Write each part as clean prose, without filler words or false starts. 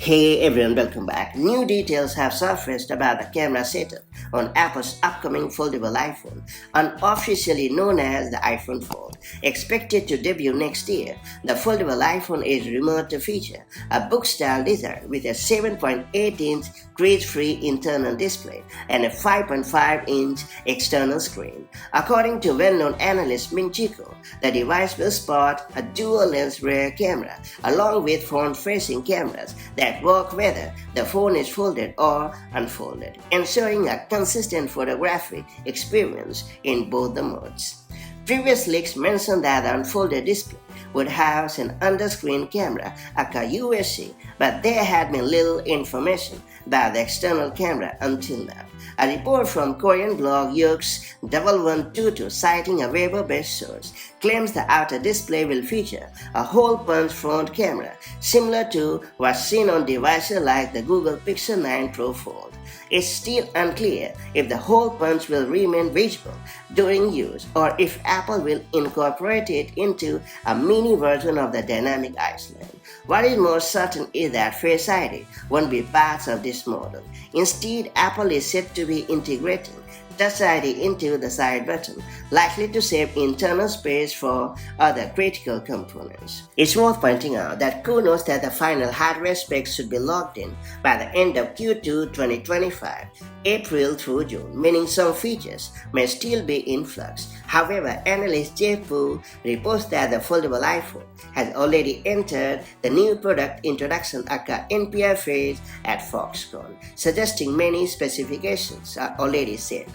Hey everyone, welcome back. New details have surfaced about the camera setup on Apple's upcoming foldable iPhone, unofficially known as the iPhone Fold. Expected to debut next year, the foldable iPhone is rumored to feature a book-style design with a 7.8-inch crease-free internal display and a 5.5-inch external screen. According to well-known analyst Min Chico, the device will sport a dual-lens rear camera along with front-facing cameras that work whether the phone is folded or unfolded, ensuring a consistent photographic experience in both the modes. Previous leaks mentioned that the unfolded display would house an under-screen camera, aka USC, but there had been little information about the external camera until now. A report from Korean blog Yokes 1122, citing a Weibo-based source, claims the outer display will feature a hole-punch front camera, similar to what's seen on devices like the Google Pixel 9 Pro Fold. It's still unclear if the hole punch will remain visible during use or if Apple will incorporate it into a mini version of the dynamic island. What is more certain is that Face ID won't be part of this model. Instead, Apple is said to be integrating Touch ID into the side button, likely to save internal space for other critical components. It's worth pointing out that Ku knows that the final hardware specs should be locked in by the end of Q2 2025, April through June, meaning some features may still be in flux. However, analyst Jeff Pu reports that the foldable iPhone has already entered the new product introduction aka NPI phase at Foxconn, suggesting many specifications are already set.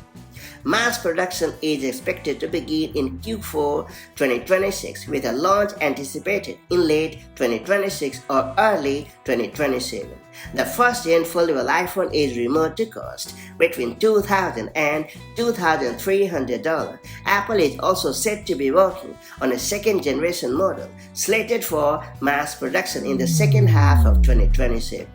Mass production is expected to begin in Q4 2026 with a launch anticipated in late 2026 or early 2027. The first-gen foldable iPhone is rumored to cost between $2,000 and $2,300. Apple is also said to be working on a second-generation model slated for mass production in the second half of 2027.